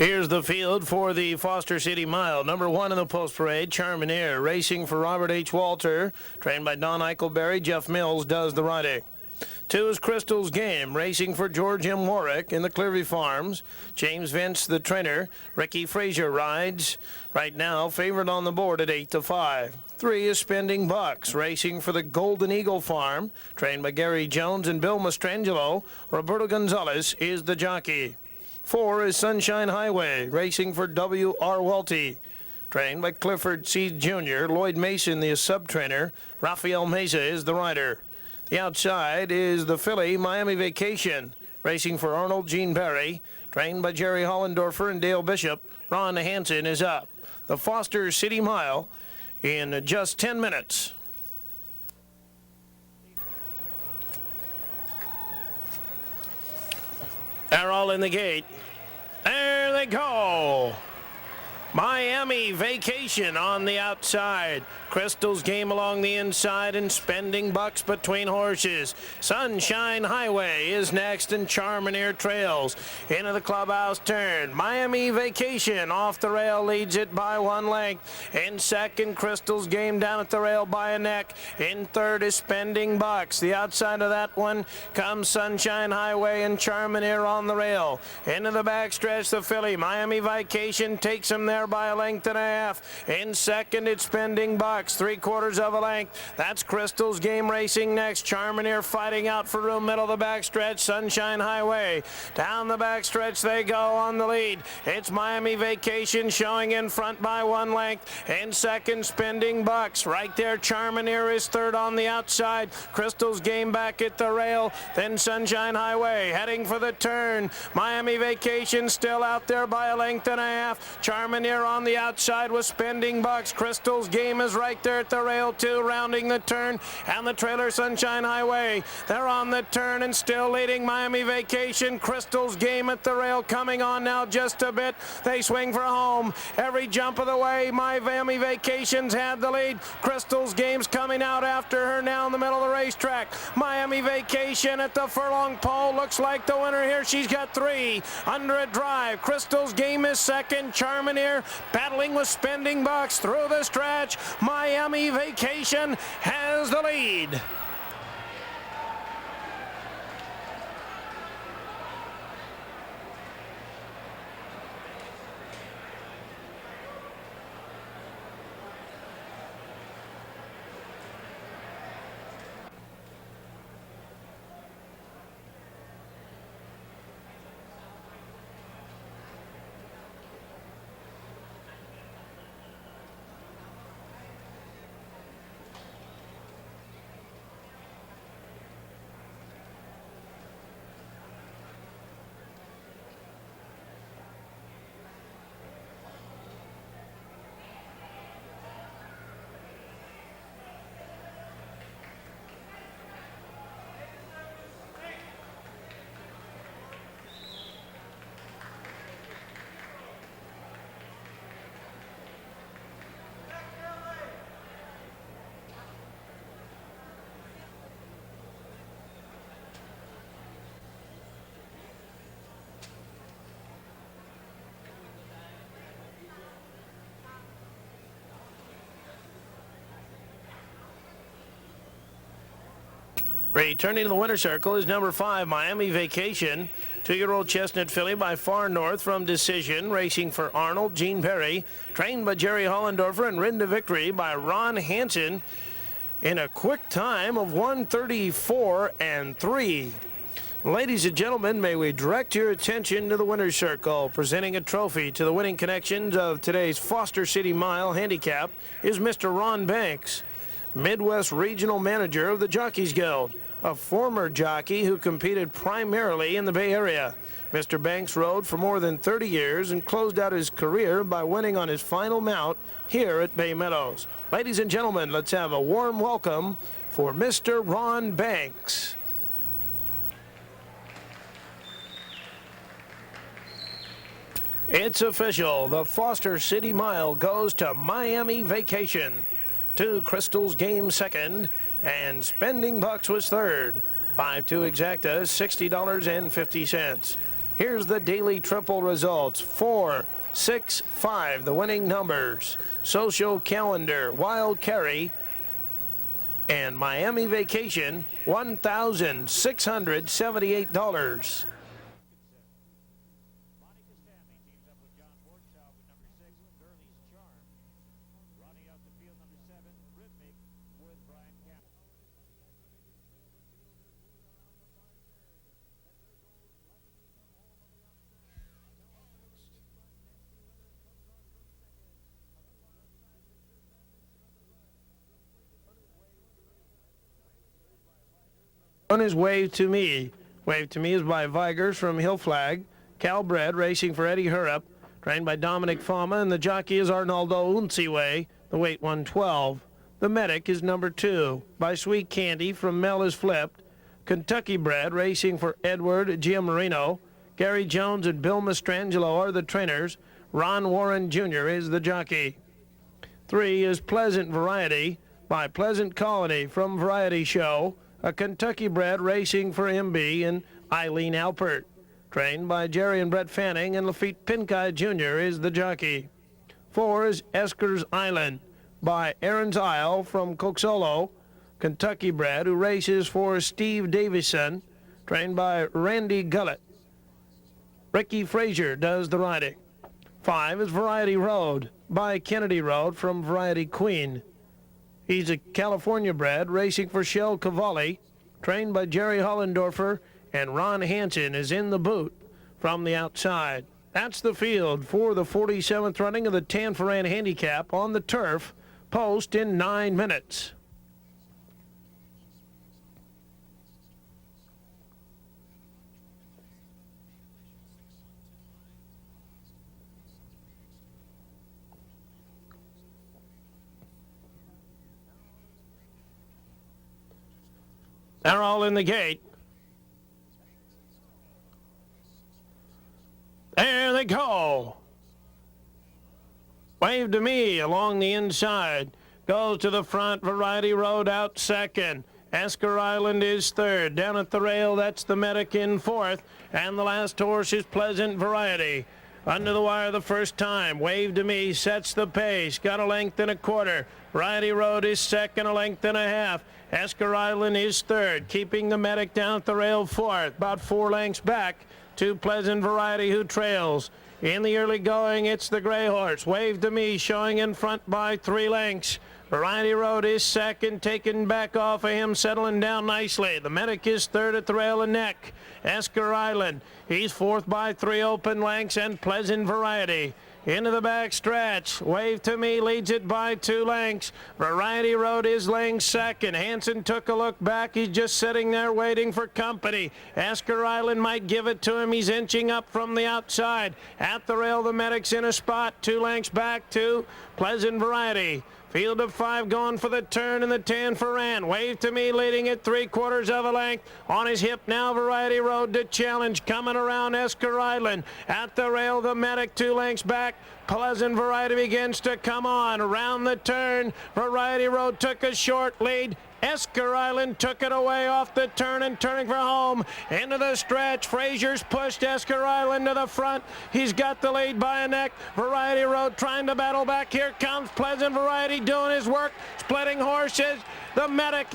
Here's the field for the Foster City Mile. Number 1 in the post parade, Charmineer, racing for Robert H. Walter, trained by Don Eichelberry. Jeff Mills does the riding. 2 is Crystal's Game, racing for George M. Warwick in the Clearview Farms. James Vince, the trainer. Ricky Frazier rides right now, favored on the board at 8-5. 3 is Spending Bucks, racing for the Golden Eagle Farm, trained by Gary Jones and Bill Mastrangelo. Roberto Gonzalez is the jockey. 4 is Sunshine Highway, racing for W.R. Welty, trained by Clifford C. Jr., Lloyd Mason, the sub-trainer. Rafael Meza is the rider. The outside is the filly Miami Vacation, racing for Arnold Gene Barry, trained by Jerry Hollendorfer and Dale Bishop. Ron Hansen is up. The Foster City Mile in just 10 minutes. They're all in the gate. There they go. Miami Vacation on the outside. Crystal's Game along the inside and Spending Bucks between horses. Sunshine Highway is next and Charmineer trails. Into the clubhouse turn. Miami Vacation off the rail leads it by 1 length. In second, Crystal's Game down at the rail by a neck. In third is Spending Bucks. The outside of that one comes Sunshine Highway and Charmineer on the rail. Into the backstretch, the filly Miami Vacation takes him there by a length and a half. In second, it's Spending Bucks, 3/4 of a length. That's Crystal's Game racing next. Charmineer fighting out for room, middle of the backstretch. Sunshine Highway down the backstretch they go on the lead. It's Miami Vacation showing in front by 1 length. In second, Spending Bucks. Right there, Charmineer is third on the outside. Crystal's Game back at the rail. Then Sunshine Highway heading for the turn. Miami Vacation still out there by a length and a half. Charmineer on the outside with Spending Bucks. Crystal's Game is right there at the rail too, rounding the turn, and the trailer Sunshine Highway. They're on the turn and still leading Miami Vacation. Crystal's Game at the rail coming on now just a bit. They swing for home every jump of the way. Miami Vacation's had the lead. Crystal's Game's coming out after her now in the middle of the racetrack. Miami Vacation at the furlong pole looks like the winner here. She's got 3 under a drive. Crystal's Game is second. Charmineer battling with Spending Bucks through the stretch. Miami Vacation has the lead. Returning to the winner's circle is number 5, Miami Vacation. 2-year-old chestnut filly by Far North from Decision, racing for Arnold Gene Perry, trained by Jerry Hollendorfer and ridden to victory by Ron Hansen in a quick time of 1:34.3. Ladies and gentlemen, may we direct your attention to the winner's circle. Presenting a trophy to the winning connections of today's Foster City Mile Handicap is Mr. Ron Banks, Midwest Regional Manager of the Jockeys Guild, a former jockey who competed primarily in the Bay Area. Mr. Banks rode for more than 30 years and closed out his career by winning on his final mount here at Bay Meadows. Ladies and gentlemen, let's have a warm welcome for Mr. Ron Banks. It's official. The Foster City Mile goes to Miami Vacation. 2 Crystal's Game second, and Spending Bucks was third. 5-2 exacta, $60.50. Here's the daily triple results. 4, 6, 5, the winning numbers. Social Calendar, Wild Carry, and Miami Vacation, $1,678. One is Wave to Me. Wave to Me is by Vigers from Hill Flag. Calbred racing for Eddie Hurrup, trained by Dominic Fama, and the jockey is Arnaldo Unciwe, the weight 112. The Medic is number 2 by Sweet Candy from Mel is Flipped. Kentucky Bred racing for Edward Giamarino. Gary Jones and Bill Mastrangelo are the trainers. Ron Warren Jr. is the jockey. 3 is Pleasant Variety by Pleasant Colony from Variety Show. A Kentucky bred racing for MB and Eileen Alpert. Trained by Jerry and Brett Fanning, and Lafitte Pinkai Jr. is the jockey. 4 is Esker's Island by Aaron's Isle from Coxolo. Kentucky bred who races for Steve Davison. Trained by Randy Gullatt. Ricky Frazier does the riding. 5 is Variety Road by Kennedy Road from Variety Queen. He's a California bred racing for Shell Cavalli, trained by Jerry Hollendorfer, and Ron Hansen is in the boot from the outside. That's the field for the 47th running of the Tanforan Handicap on the turf, post in 9 minutes. They're all in the gate. There they go. Wave to Me along the inside. Goes to the front. Variety Road out second. Esker Island is third. Down at the rail, that's the Medic in fourth. And the last horse is Pleasant Variety. Under the wire the first time. Wave to Me sets the pace. Got a length and a quarter. Variety Road is second, a length and a half. Esker Island is third, keeping the Medic down at the rail fourth, about 4 lengths back to Pleasant Variety, who trails. In the early going, it's the gray horse. Wave to Me showing in front by 3 lengths. Variety Road is second, taken back off of him, settling down nicely. The Medic is third at the rail and neck. Esker Island, he's fourth by 3 open lengths, and Pleasant Variety into the back stretch. Wave to Me leads it by 2 lengths. Variety Road is laying second. Hansen took a look back. He's just sitting there waiting for company. Esker Island might give it to him. He's inching up from the outside. At the rail, the Medic's in a spot. 2 lengths back to Pleasant Variety. Field of 5 going for the turn in the Tanforan. Wave to Me leading it 3/4 of a length. On his hip now, Variety Road to challenge. Coming around Esker Island. At the rail, the Medic 2 lengths back. Pleasant Variety begins to come on. Around the turn, Variety Road took a short lead. Esker Island took it away off the turn and turning for home. Into the stretch. Frazier's pushed Esker Island to the front. He's got the lead by a neck. Variety Road trying to battle back. Here comes Pleasant Variety doing his work. Splitting horses. The Medic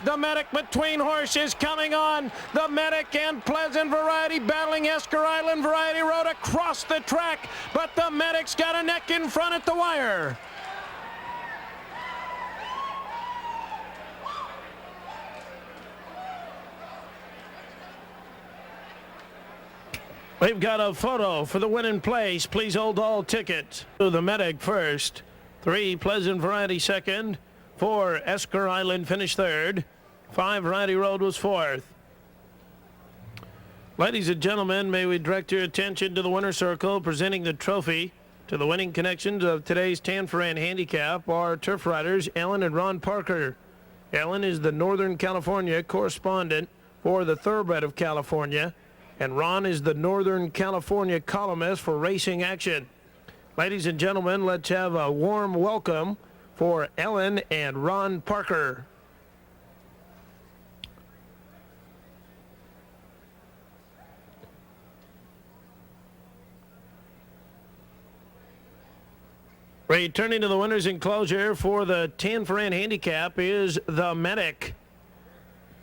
between horses coming on. The Medic and Pleasant Variety battling Esker Island. Variety Road across the track. But the Medic's got a neck in front at the wire. We've got a photo for the winning place. Please hold all tickets. The Medic first. 3, Pleasant Variety second. 4, Esker Island finished third. 5, Variety Road was fourth. Ladies and gentlemen, may we direct your attention to the winner's circle, presenting the trophy to the winning connections of today's Tanforan Handicap, our turf riders, Ellen and Ron Parker. Ellen is the Northern California correspondent for the Thoroughbred of California, and Ron is the Northern California columnist for Racing Action. Ladies and gentlemen, let's have a warm welcome for Ellen and Ron Parker. Returning to the winner's enclosure for the Tanforan Handicap is the Medic.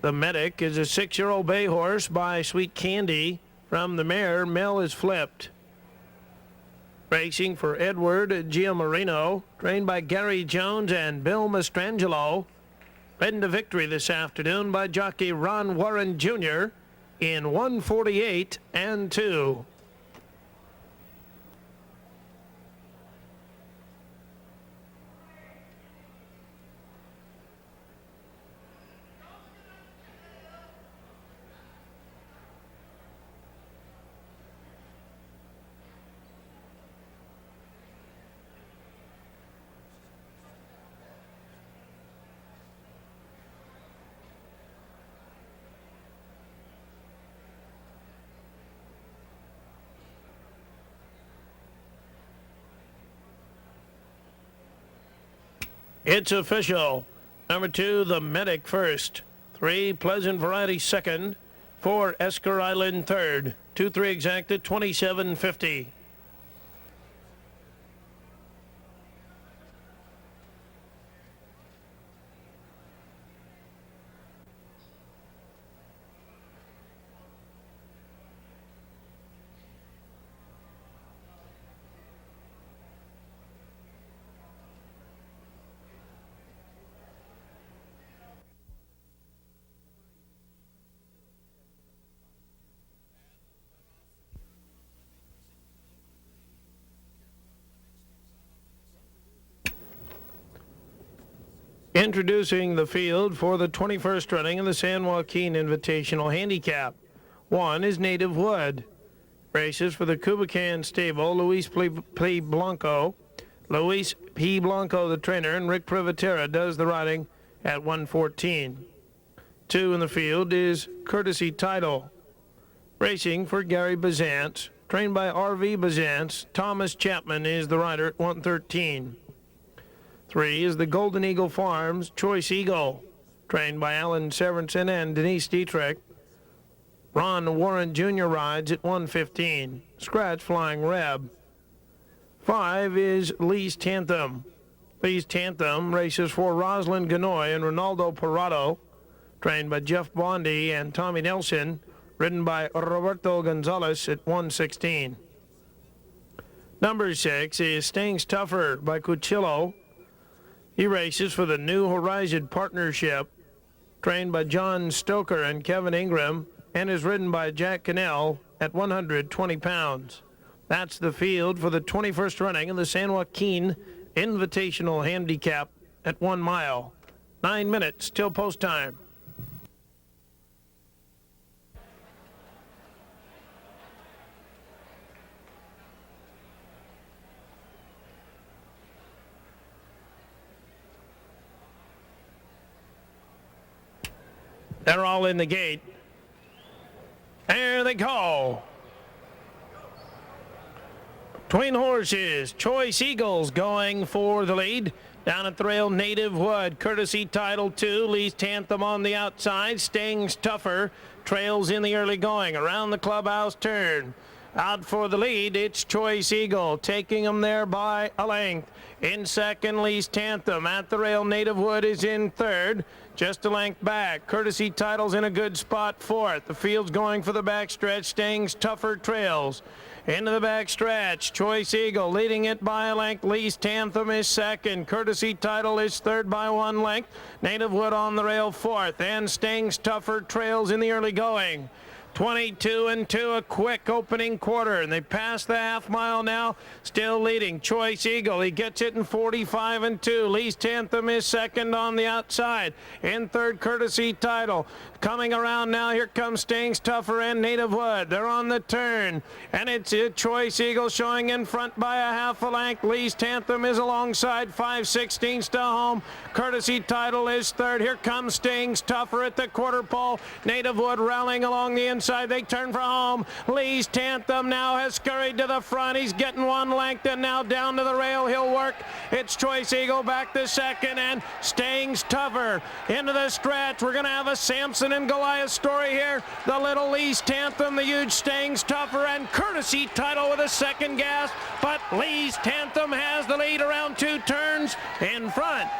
The Medic is a 6-year-old bay horse by Sweet Candy. From the mare, Mel is Flipped. Racing for Edward Giamarino, trained by Gary Jones and Bill Mastrangelo. Ridden to victory this afternoon by jockey Ron Warren Jr. in 148 and 2. It's official. Number 2, the Medic first. 3, Pleasant Variety second. 4, Esker Island third. 2-3 exacted, 27.50. Introducing the field for the 21st running of the San Joaquin Invitational Handicap. 1 is Native Wood. Races for the Cubacan stable, Luis P. Blanco. Luis P. Blanco, the trainer, and Rick Privatera does the riding at 114. 2 in the field is Courtesy Title. Racing for Gary Bazance, trained by R.V. Bazance. Thomas Chapman is the rider at 113. 3 is the Golden Eagle Farms Choice Eagle, trained by Alan Severinsen and Denise Dietrich. Ron Warren Jr. rides at 115. Scratch Flying Reb. 5 is Lee's Tanthem. Lee's Tanthem races for Rosalind Ganoy and Ronaldo Parado, trained by Jeff Bonde and Tommy Nelson, ridden by Roberto Gonzalez at 116. Number 6 is Staying's Tougher by Cuchillo. He races for the New Horizon Partnership, trained by John Stoker and Kevin Ingram, and is ridden by Jack Cannell at 120 pounds. That's the field for the 21st running of the San Joaquin Invitational Handicap at 1 mile. 9 minutes till post time. They're all in the gate. There they go. Between horses, Choice Eagles going for the lead. Down at the rail, Native Wood, Courtesy Title 2, Lee's Tanthem on the outside. Staying's Tougher trails in the early going. Around the clubhouse turn. Out for the lead, it's Choice Eagle, taking them there by a length. In second, Lee's Tanthem. At the rail, Native Wood is in third. Just a length back. Courtesy Title's in a good spot fourth. The field's going for the backstretch. Staying's Tougher trails. Into the backstretch. Choice Eagle leading it by a length. Lee's Tanthem is second. Courtesy Title is third by 1 length. Native Wood on the rail fourth. And Staying's Tougher trails in the early going. 22 and 2, a quick opening quarter, and they pass the half mile now, still leading. Choice Eagle, he gets it in 45 and 2. Lee's Tanthem is second on the outside. In third, Courtesy Title. Coming around now, here comes Staying's Tougher and Native Wood. They're on the turn, and it's Choice Eagle showing in front by a half a length. Lee's Tanthem is alongside, 5/16 to home. Courtesy Title is third. Here comes Staying's Tougher at the quarter pole. Native Wood rallying along the inside. inside. They turn for home. Lee's Tanthem now has scurried to the front. He's getting one length and now down to the rail. He'll work. It's Choice Eagle back to second and Staying's Tougher into the stretch. We're going to have a Samson and Goliath story here. The little Lee's Tanthem, the huge Staying's Tougher, and Courtesy Title with a second gas. But Lee's Tanthem has the lead around 2 turns in front.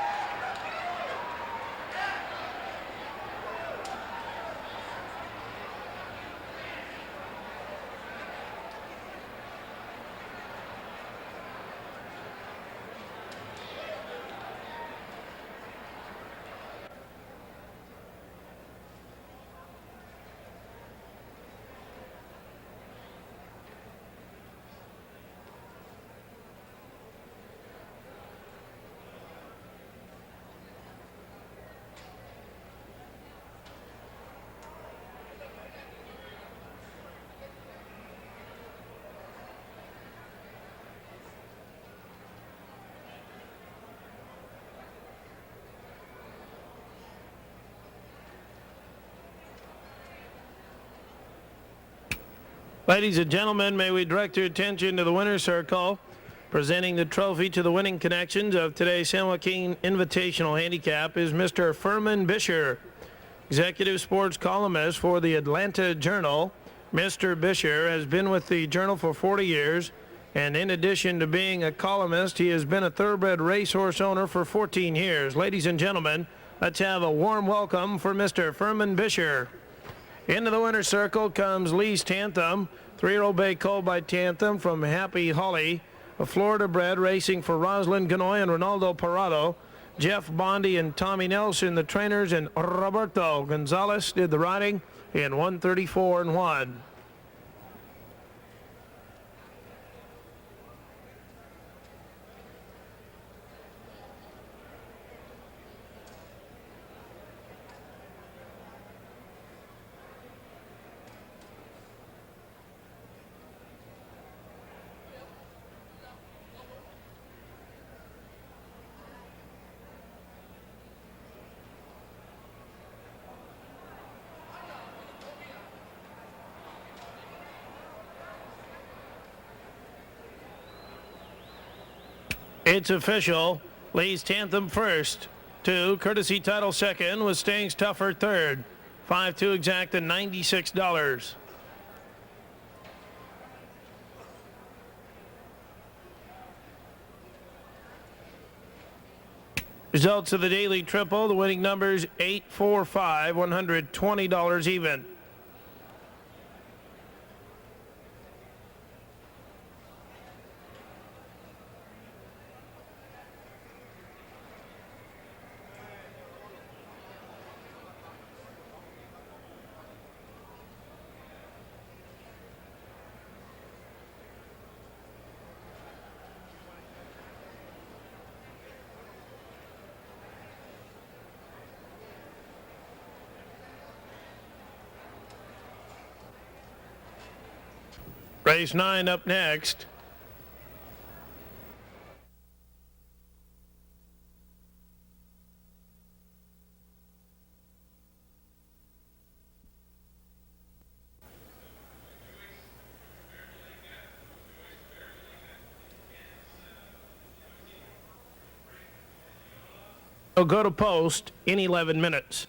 Ladies and gentlemen, may we direct your attention to the winner's circle. Presenting the trophy to the winning connections of today's San Joaquin Invitational Handicap is Mr. Furman Bisher, executive sports columnist for the Atlanta Journal. Mr. Bisher has been with the Journal for 40 years, and in addition to being a columnist, he has been a thoroughbred racehorse owner for 14 years. Ladies and gentlemen, let's have a warm welcome for Mr. Furman Bisher. Into the winner's circle comes Lee's Tanthem, 3-year-old bay colt by Tanthem from Happy Holly, a Florida bred racing for Rosalind Ganoy and Ronaldo Parado. Jeff Bonde and Tommy Nelson, the trainers, and Roberto Gonzalez did the riding in 134-1. It's official. Lee's Tanthem first. 2, Courtesy Title second, with Staying's Tougher third. 5-2 exact and $96. Results of the daily triple. The winning numbers 8, 4, 5, $120 even. Race 9 up next. They'll go to post in 11 minutes.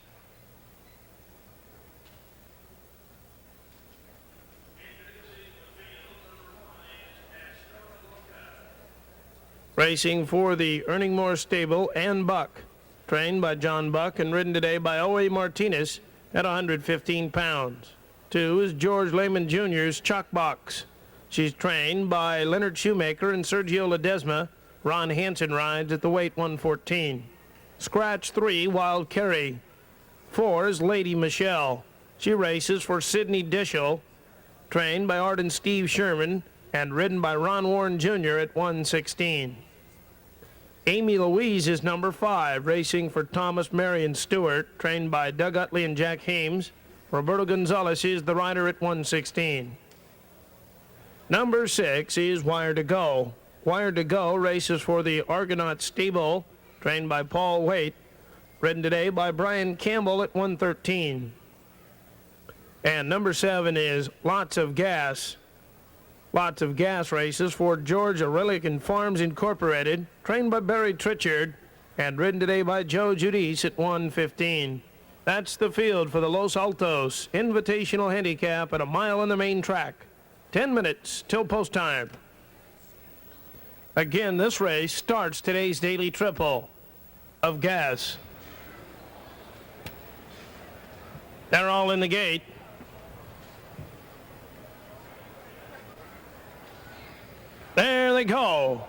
Racing for the Earning More Stable and Buck, trained by John Buck and ridden today by Owe Martinez at 115 pounds. 2 is George Lehman Jr.'s Chalk Box. She's trained by Leonard Shoemaker and Sergio Ledesma. Ron Hansen rides at the weight 114. Scratch 3, Wild Carry. 4 is Lady Michelle. She races for Sidney Dishel, trained by Art and Steve Sherman and ridden by Ron Warren Jr. at 116. Amy Louise is number 5, racing for Thomas Marion Stewart, trained by Doug Utley and Jack Hames. Roberto Gonzalez is the rider at 116. Number 6 is Wire to Go. Wire to Go races for the Argonaut Stable, trained by Paul Wayt, ridden today by Brian Campbell at 113. And number 7 is Lots of Gas. Lots of Gas races for George Aurelican Farms Incorporated, trained by Barry Tritchard, and ridden today by Joe Giudice at 1:15. That's the field for the Los Altos Invitational Handicap at a mile on the main track. 10 minutes till post time. Again, this race starts today's daily triple of Gas. They're all in the gate. There they go.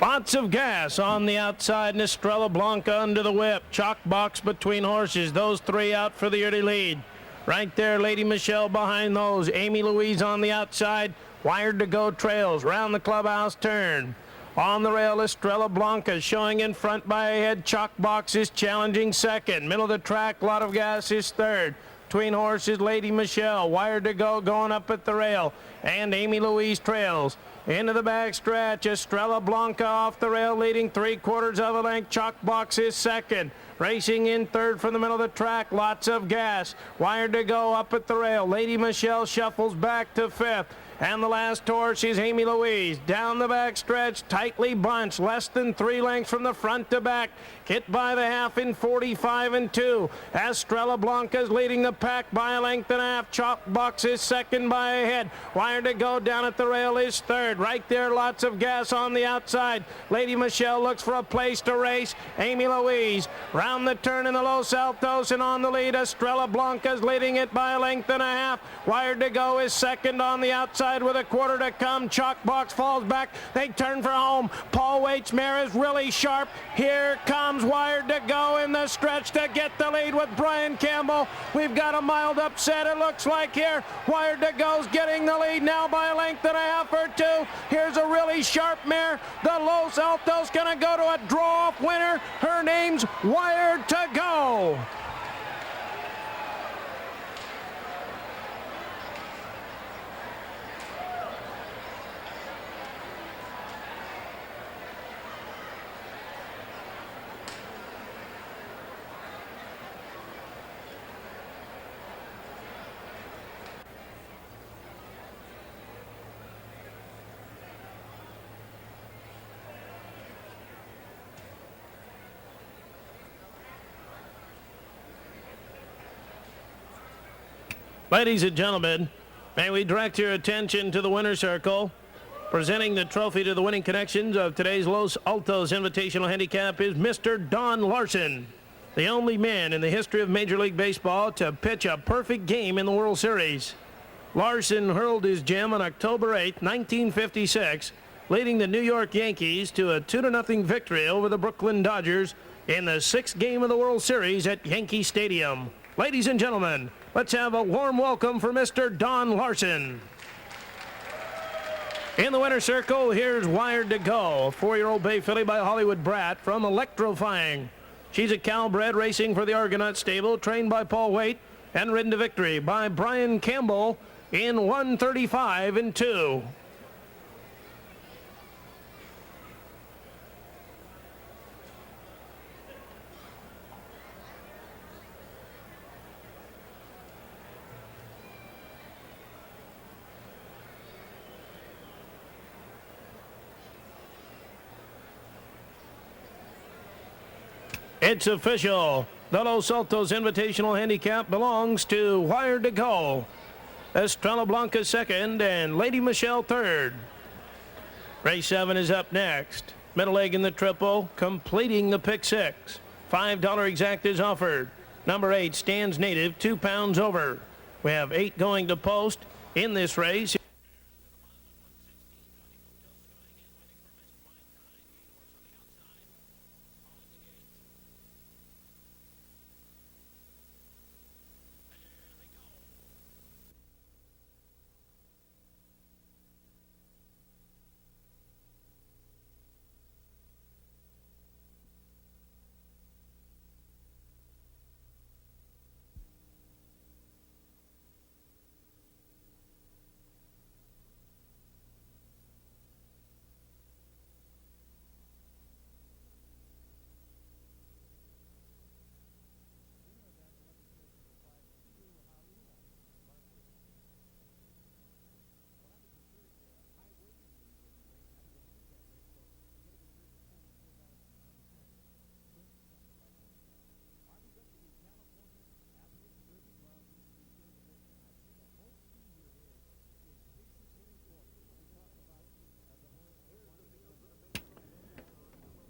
Lots of Gas on the outside, and Estrella Blanca under the whip. Chalk box between horses. Those three out for the early lead. Right there, Lady Michelle behind those. Amy Louise on the outside. Wired to Go trails. Round the clubhouse turn. On the rail, Estrella Blanca showing in front by a head. Chalk box is challenging second. Middle of the track, Lot of Gas is third. Between horses, Lady Michelle. Wired to Go going up at the rail. And Amy Louise trails. Into the back stretch, Estrella Blanca off the rail, leading 3/4 of a length. Chalk box is second. Racing in third from the middle of the track, Lots of Gas. Wired to Go up at the rail. Lady Michelle shuffles back to fifth. And the last horse is Amy Louise. Down the back stretch, tightly bunched, less than 3 lengths from the front to back. Hit by the half in 45-2. Estrella Blanca is leading the pack by a length and a half. Chalk box is second by a head. Wired to Go down at the rail is third. Right there, Lots of Gas on the outside. Lady Michelle looks for a place to race. Amy Louise round the turn in the Los Altos and on the lead. Estrella Blanca is leading it by a length and a half. Wired to Go is second on the outside with a quarter to come. Chalk box falls back. They turn for home. Paul Wayt's mare is really sharp. Here comes Wired to Go in the stretch to get the lead with Bryan Campbell. We've got a mild upset, it looks like here. Wired to Go's getting the lead now by a length and a half or two. Here's a really sharp mare. The Los Altos gonna go to a draw-off winner. Her name's Wired to Go. Ladies and gentlemen, may we direct your attention to the winner's circle. Presenting the trophy to the winning connections of today's Los Altos Invitational Handicap is Mr. Don Larson, the only man in the history of Major League Baseball to pitch a perfect game in the World Series. Larson hurled his gem on October 8, 1956, leading the New York Yankees to a 2-0 victory over the Brooklyn Dodgers in the 6th game of the World Series at Yankee Stadium. Ladies and gentlemen, let's have a warm welcome for Mr. Don Larson. In the winner's circle, here's Wired to Go, a 4-year-old bay filly by Hollywood Brat from Electrifying. She's a Calbred racing for the Argonaut stable, trained by Paul Wayt, and ridden to victory by Bryan Campbell in 135-2. It's official. The Los Altos Invitational Handicap belongs to Wired to Go. Estrella Blanca second and Lady Michelle third. Race 7 is up next. Middle leg in the triple, completing the pick 6. $5 exact is offered. Number 8 stands native, 2 pounds over. We have 8 going to post in this race.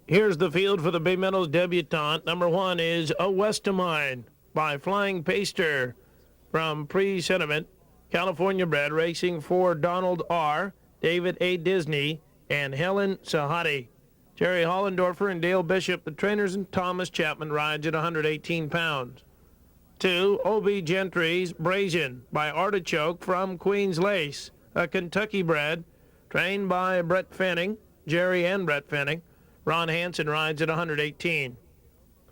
Here's the field for the Bay Meadows Debutante. Number 1 is A West of Mine by Flying Paster from Pre-Sentiment, California bred, racing for Donald R., David A. Disney, and Helen Sahadi. Jerry Hollendorfer and Dale Bishop, the trainers, and Thomas Chapman rides at 118 pounds. 2, O.B. Gentry's Brazen by Artichoke from Queen's Lace, a Kentucky bred, trained by Brett Fanning, Jerry and Brett Fanning. Ron Hansen rides at 118.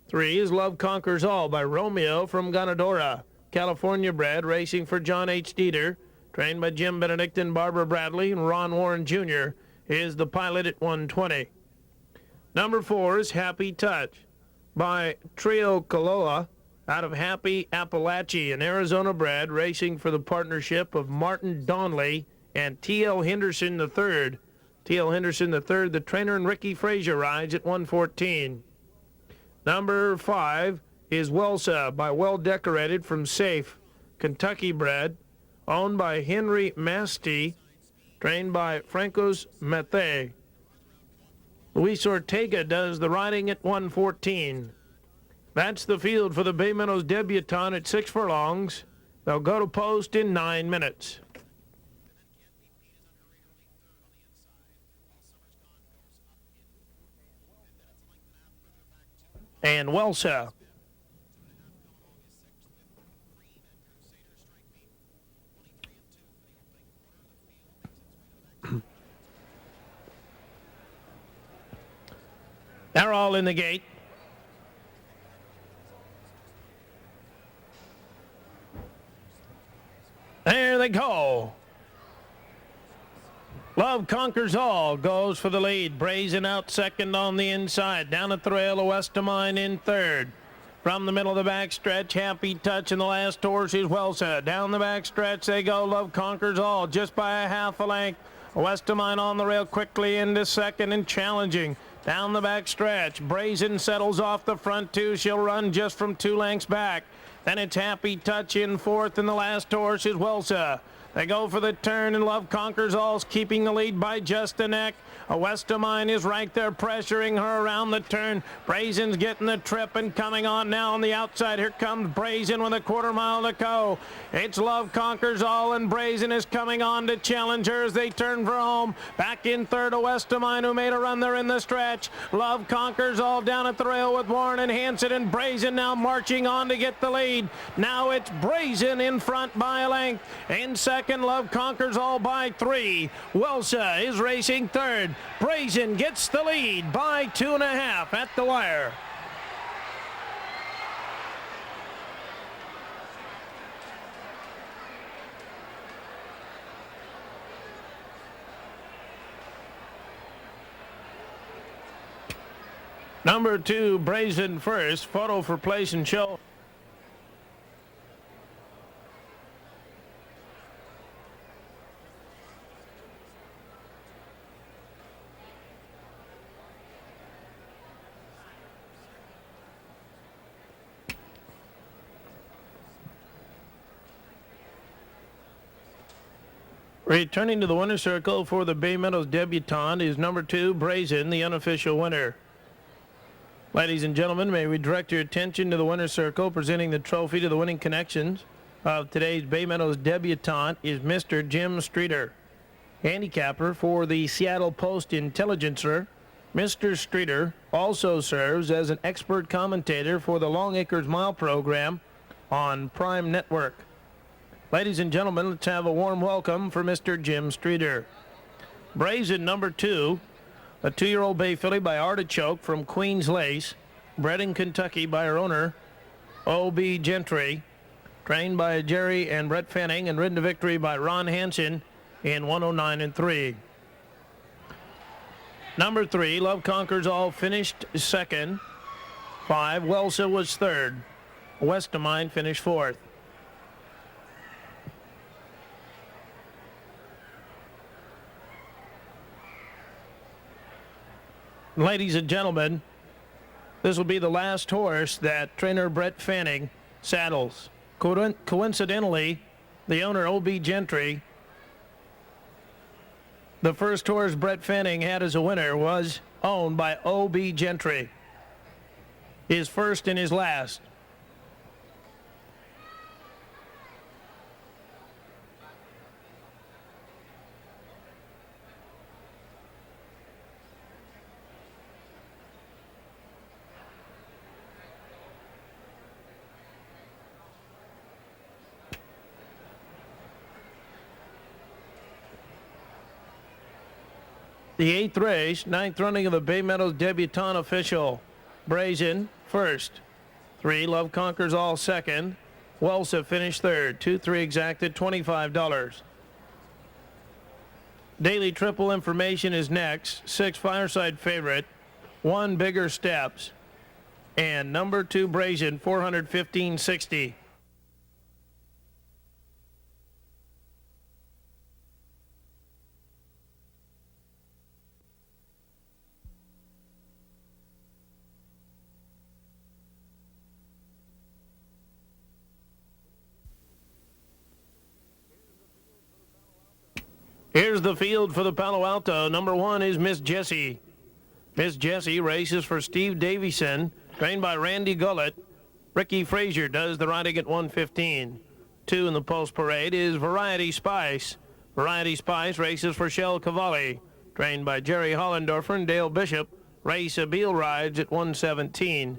3 is Love Conquers All by Romeo from Ganadora, California bred, racing for John H. Dieter, trained by Jim Benedict and Barbara Bradley, and Ron Warren Jr. is the pilot at 120. Number 4 is Happy Touch by Trio Kaloa out of Happy Appalachia, an Arizona bred, racing for the partnership of Martin Donley and T.L. Henderson III. T.L. Henderson III, the trainer, and Ricky Frazier rides at 114. Number 5 is Welsa by Well Decorated from Safe, Kentucky bred, owned by Henry Masti, trained by Francos Mete. Luis Ortega does the riding at 114. That's the field for the Bay Meadows Debutante at 6 furlongs. They'll go to post in 9 minutes. And Welsa. They're all in the gate. There they go. Love Conquers All goes for the lead. Brazen out second on the inside. Down at the rail, A West of Mine in third. From the middle of the back stretch, Happy Touch, and the last horse is Welsa. Down the back stretch they go. Love Conquers All just by a half a length. A West of Mine on the rail quickly into second and challenging. Down the back stretch, Brazen settles off the front two. She'll run just from 2 lengths back. Then it's Happy Touch in fourth, and the last horse is Welsa. They go for the turn, and Love Conquers All's keeping the lead by just a neck. A West of Mine is right there pressuring her around the turn. Brazen's getting the trip and coming on now on the outside. Here comes Brazen with a quarter mile to go. It's Love Conquers All, and Brazen is coming on to challenge her as they turn for home. Back in third, A West of Mine, who made a run there in the stretch. Love Conquers All down at the rail with Warren and Hansen, and Brazen now marching on to get the lead. Now it's Brazen in front by a length. In second, Love Conquers All by 3. Welsa is racing third. Brazen gets the lead by 2.5 at the wire. Number 2, Brazen first. Photo for place and show. Returning to the winner's circle for the Bay Meadows Debutante is number 2, Brazen, the unofficial winner. Ladies and gentlemen, may we direct your attention to the winner's circle. Presenting the trophy to the winning connections of today's Bay Meadows Debutante is Mr. Jim Streeter, handicapper for the Seattle Post-Intelligencer. Mr. Streeter also serves as an expert commentator for the Long Acres Mile program on Prime Network. Ladies and gentlemen, let's have a warm welcome for Mr. Jim Streeter. Brazen, number 2, a 2-year-old bay filly by Artichoke from Queen's Lace, bred in Kentucky by her owner, O.B. Gentry, trained by Jerry and Brett Fanning, and ridden to victory by Ron Hansen in 109.3. Number 3, Love Conquers All, finished second. 5, Welsa was third. West of Mine finished fourth. Ladies and gentlemen, this will be the last horse that trainer Brett Fanning saddles. Coincidentally, the owner, O.B. Gentry, the first horse Brett Fanning had as a winner was owned by O.B. Gentry. His first and his last. The 8th race, 9th running of the Bay Meadows Debutante official. Brazen, first. 3, Love Conquers All, second. Welsa finished third. 2-3 exacted, $25. Daily Triple information is next. 6, Fireside Favorite. 1, Bigger Steps. And number 2, Brazen, $415.60. Here's the field for the Palo Alto. Number 1 is Miss Jesy. Miss Jesy races for Steve Davison, trained by Randy Gullatt. Ricky Frazier does the riding at 1:15. 2 in the post parade is Variety Spice. Variety Spice races for Shell Cavalli, trained by Jerry Hollendorfer and Dale Bishop. Race Abil rides at 1:17.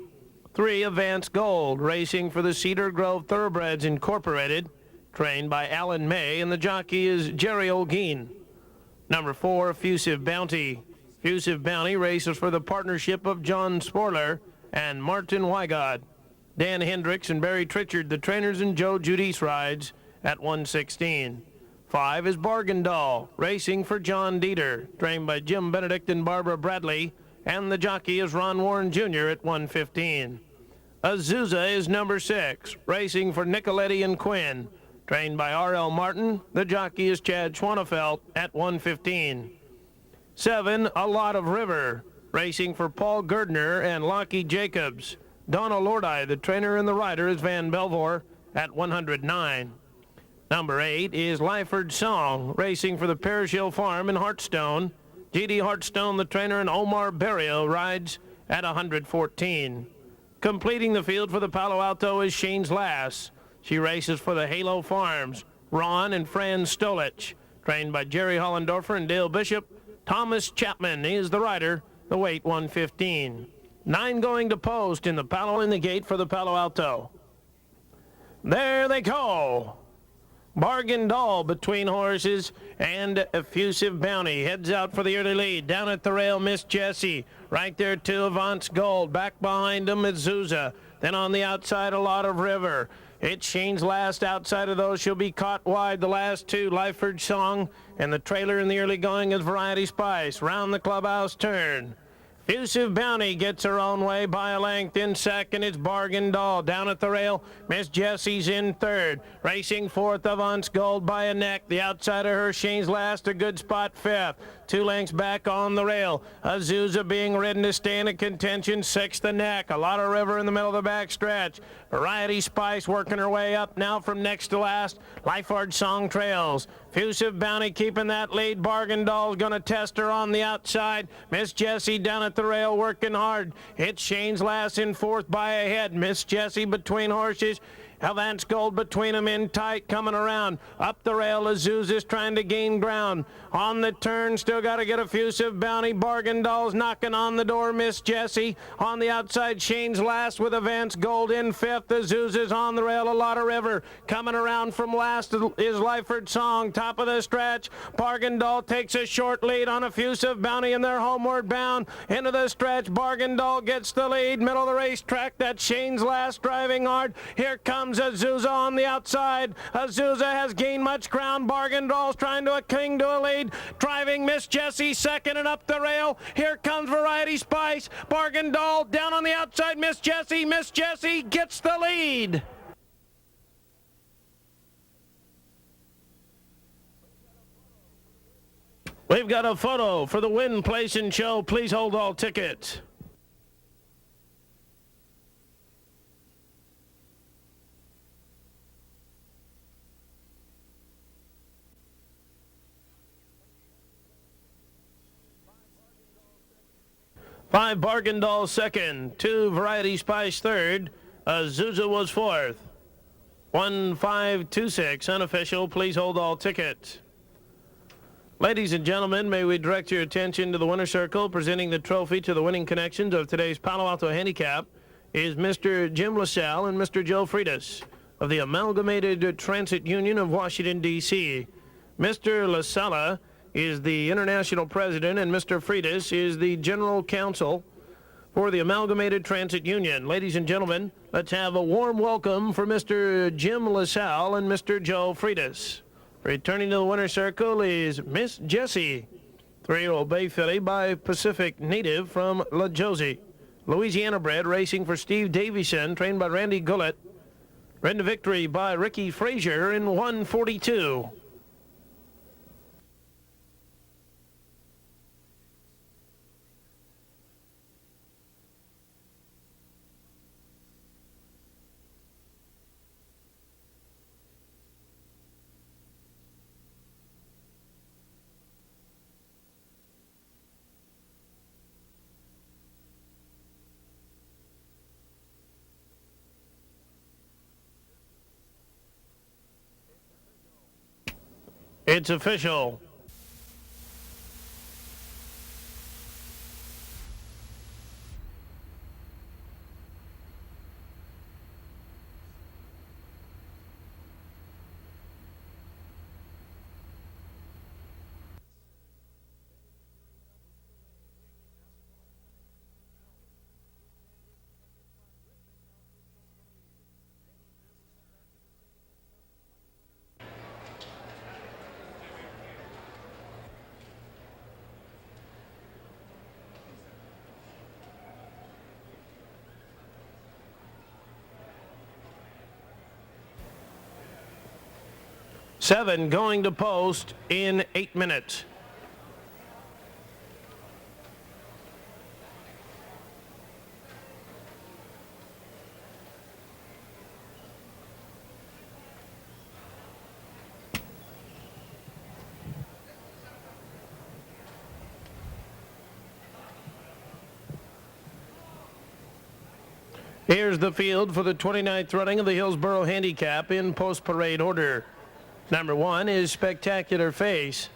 3, Advance Gold, racing for the Cedar Grove Thoroughbreds Incorporated, trained by Alan May, and the jockey is Jerry Olguin. Number 4, Effusive Bounty. Effusive Bounty races for the partnership of John Sporler and Martin Wygod. Dan Hendricks and Barry Tritchard, the trainers, and Joe Judice rides at 1:16. 5 is Bargain Doll, racing for John Dieter, trained by Jim Benedict and Barbara Bradley, and the jockey is Ron Warren Jr. at 1:15. Azusa is number 6, racing for Nicoletti and Quinn, trained by R.L. Martin. The jockey is Chad Schwanefelt at 1:15. 7, A Lot of River, racing for Paul Gerdner and Lockie Jacobs. Donna Lordi, the trainer, and the rider is Van Belvoir at 109. Number 8 is Lyford Song, racing for the Parish Hill Farm in Hartstone. G.D. Hartstone, the trainer, and Omar Berrio rides at 114. Completing the field for the Palo Alto is Shane's Lass. She races for the Halo Farms. Ron and Fran Stolich, trained by Jerry Hollendorfer and Dale Bishop. Thomas Chapman is the rider, the weight 115. 9 going to post in the Palo in the gate for the Palo Alto. There they go. Bargain Doll between horses, and Effusive Bounty heads out for the early lead. Down at the rail, Miss Jesy. Right there, 2, Avance Gold. Back behind them is Zuza. Then on the outside, A Lot of River. It's Shane's Last. Outside of those, she'll be caught wide. The last 2, Lyford Song, and the trailer in the early going is Variety Spice. Round the clubhouse turn. Effusive Bounty gets her own way by a length. In second, it's Bargain Doll. Down at the rail, Miss Jessy's in third. Racing fourth, Avance Gold by a neck. The outside of her, Shane's Last, a good spot, fifth. 2 lengths back on the rail. Azusa being ridden to stay in a contention, sixth, the neck. A Lot of River in the middle of the back stretch. Variety Spice working her way up now from next to last. Lyford Song trails. Effusive Bounty keeping that lead. Bargain Doll's going to test her on the outside. Miss Jesy down at the rail working hard. It's Shane's Last in fourth by a head. Miss Jesy between horses. Avance Gold between them in tight, coming around. Up the rail, Azusa's trying to gain ground. On the turn, still got to get Effusive Bounty. Bargain Doll's knocking on the door, Miss Jesy. On the outside, Shane's Last with Avance Gold in fifth. Azusa's on the rail, A Lot of River. Coming around from last is Lyford Song, top of the stretch. Bargain Doll takes a short lead on Effusive Bounty, and they're homeward bound. Into the stretch, Bargain Doll gets the lead. Middle of the racetrack, that's Shane's Last driving hard. Here comes Azusa on the outside. Azusa has gained much ground. Bargain Doll's trying to cling to a lead. Driving Miss Jesy second and up the rail. Here comes Variety Spice. Bargain Doll down on the outside. Miss Jesy. Miss Jesy gets the lead. We've got a photo for the Win, Place, and Show. Please hold all tickets. 5 Bargain Doll second. 2 Variety Spice third. Azusa was fourth. 1526 unofficial. Please hold all tickets. Ladies and gentlemen, may we direct your attention to the winner circle. Presenting the trophy to the winning connections of today's Palo Alto Handicap is Mr. Jim LaSalle and Mr. Joe Freitas of the Amalgamated Transit Union of Washington, D.C. Mr. LaSalle is the international president, and Mr. Freitas is the general counsel for the Amalgamated Transit Union. Ladies and gentlemen, let's have a warm welcome for Mr. Jim LaSalle and Mr. Joe Freitas. Returning to the winner's circle is Miss Jesy, 3-year-old bay filly by Pacific native from La Josie, Louisiana bred, racing for Steve Davison, trained by Randy Gullatt. Ridden to victory by Ricky Frazier in 142. It's official. Seven going to post in 8 minutes. Here's the field for the 29th running of the Hillsborough Handicap in post-parade order. Number 1 is Spectacular Face,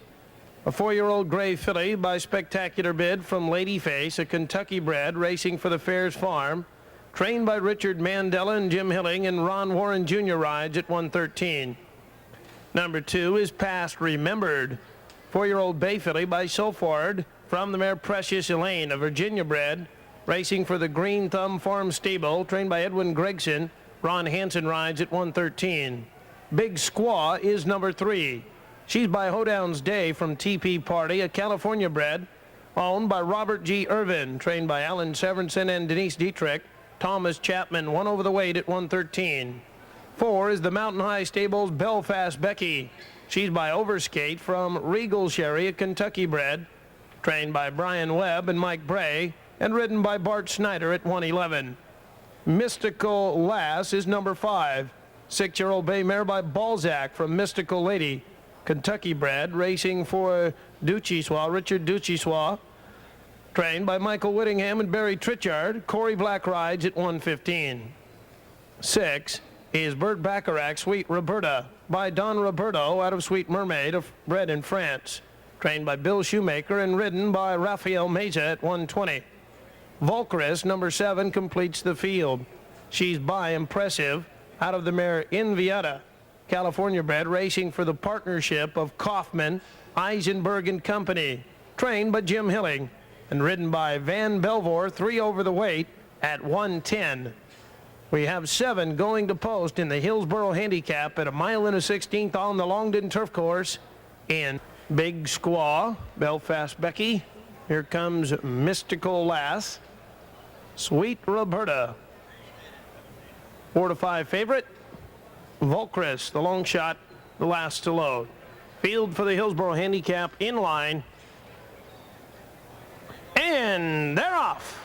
a 4-year-old gray filly by Spectacular Bid from Lady Face, a Kentucky bred, racing for the Fairs Farm, trained by Richard Mandela and Jim Hilling, and Ron Warren Jr. rides at 113. Number 2 is Past Remembered, 4-year-old bay filly by Sulford from the mare Precious Elaine, a Virginia bred, racing for the Green Thumb Farm Stable, trained by Edwin Gregson. Ron Hansen rides at 113. Big Squaw is number 3. She's by Hoedown's Day from TP Party, a California bred, owned by Robert G. Irvin, trained by Alan Severinsen and Denise Dietrich. Thomas Chapman won over the weight at 113. 4 is the Mountain High Stables Belfast Becky. She's by Overskate from Regal Sherry, a Kentucky bred, trained by Brian Webb and Mike Bray, and ridden by Bart Snyder at 111. Mystical Lass is number 5. 6-year-old bay mare by Balzac from Mystical Lady, Kentucky bred, racing for Richard Duchessois, trained by Michael Whittingham and Barry Tritchard. Corey Black rides at 115. 6 is Bert Bacharach Sweet Roberta by Don Roberto out of Sweet Mermaid, bred in France, trained by Bill Shoemaker and ridden by Rafael Meza at 120. Volcris, number 7, completes the field. She's by Impressive out of the mare Inviata, California bred, racing for the partnership of Kaufman, Eisenberg and Company, trained by Jim Hilling and ridden by Van Belvoir, 3 over the weight at 110. We have 7 going to post in the Hillsborough Handicap at 1 1/16 on the Longden Turf Course in Big Squaw, Belfast Becky. Here comes Mystical Lass, Sweet Roberta. 4 to 5 favorite, Volcris, the long shot, the last to load. Field for the Hillsborough Handicap in line. And they're off.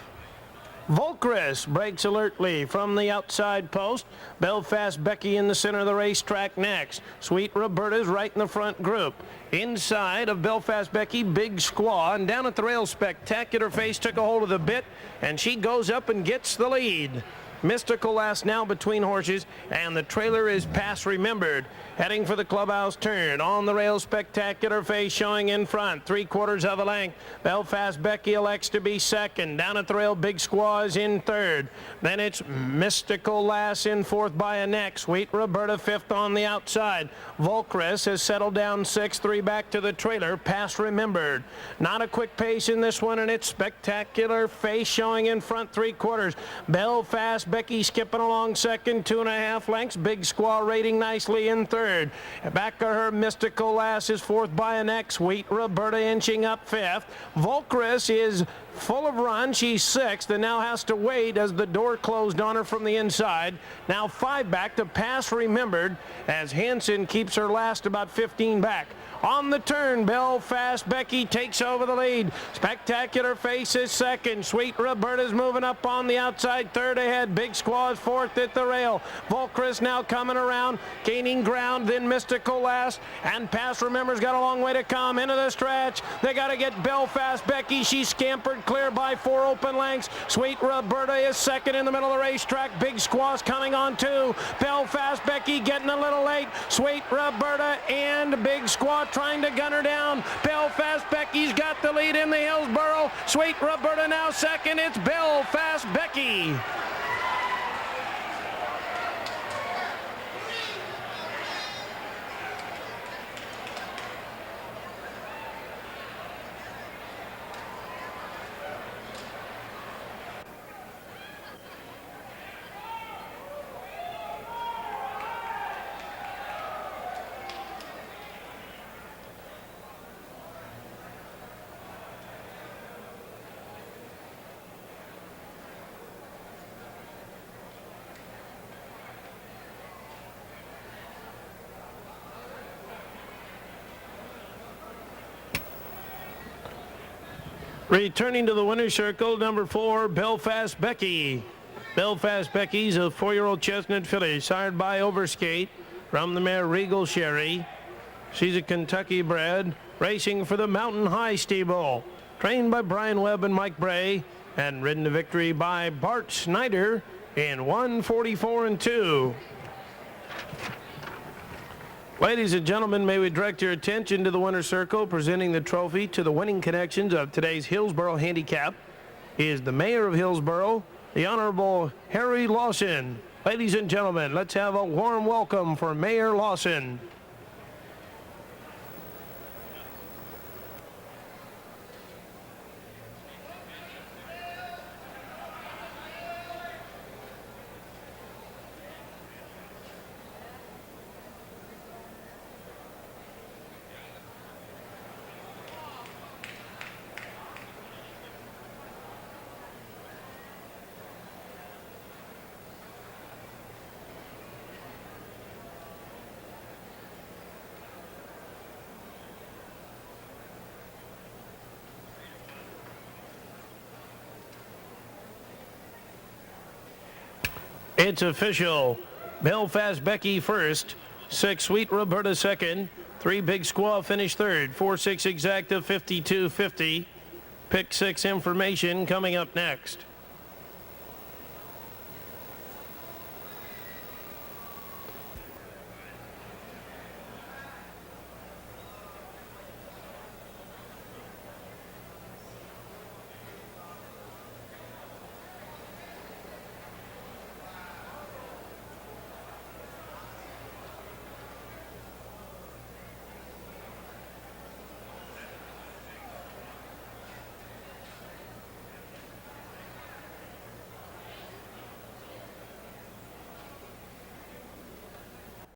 Volcris breaks alertly from the outside post. Belfast Becky in the center of the racetrack next. Sweet Roberta's right in the front group. Inside of Belfast Becky, Big Squaw, and down at the rail, Spectacular Face took a hold of the bit, and she goes up and gets the lead. Mystical Lass now between horses, and the trailer is Pass Remembered. Heading for the clubhouse turn. On the rail, Spectacular Face showing in front. 3/4 of a length. Belfast Becky elects to be second. Down at the rail, Big Squaw is in third. Then it's Mystical Lass in fourth by a neck. Sweet Roberta fifth on the outside. Volcris has settled down sixth. 3 back to the trailer. Pass Remembered. Not a quick pace in this one, and it's Spectacular Face showing in front 3/4. Belfast Becky skipping along second, 2.5 lengths. Big Squaw rating nicely in third. Back of her, Mystical Lass is fourth by a neck. Sweet Roberta inching up fifth. Volcris is full of run. She's sixth and now has to wait as the door closed on her from the inside. Now 5 back to Pass Remembered as Hansen keeps her last about 15 back. On the turn, Belfast Becky takes over the lead. Spectacular Face is second. Sweet Roberta's moving up on the outside, third ahead. Big Squaw is fourth at the rail. Volcris now coming around, gaining ground, then Mystical Lass. And Pass Remember's got a long way to come into the stretch. They got to get Belfast Becky. She scampered clear by 4 open lengths. Sweet Roberta is second in the middle of the racetrack. Big Squaw's coming on 2. Belfast Becky getting a little late. Sweet Roberta and Big Squaw trying to gun her down. Belfast Becky's got the lead in the Hillsborough. Sweet Roberta now second. It's Belfast Becky. Returning to the winner's circle, number 4, Belfast Becky. Belfast Becky's a 4-year-old chestnut filly, sired by Overskate from the mare Regal Sherry. She's a Kentucky bred, racing for the Mountain High Stable. Trained by Brian Webb and Mike Bray, and ridden to victory by Bart Snyder in 1:44 2. Ladies and gentlemen, may we direct your attention to the winner's circle. Presenting the trophy to the winning connections of today's Hillsborough Handicap is the Mayor of Hillsborough, the Honorable Harry Lawson. Ladies and gentlemen, let's have a warm welcome for Mayor Lawson. It's official. Belfast Becky first, 6 Sweet Roberta second, 3 Big Squaw finished third, 4-6 exacta 52-50. Pick 6 information coming up next.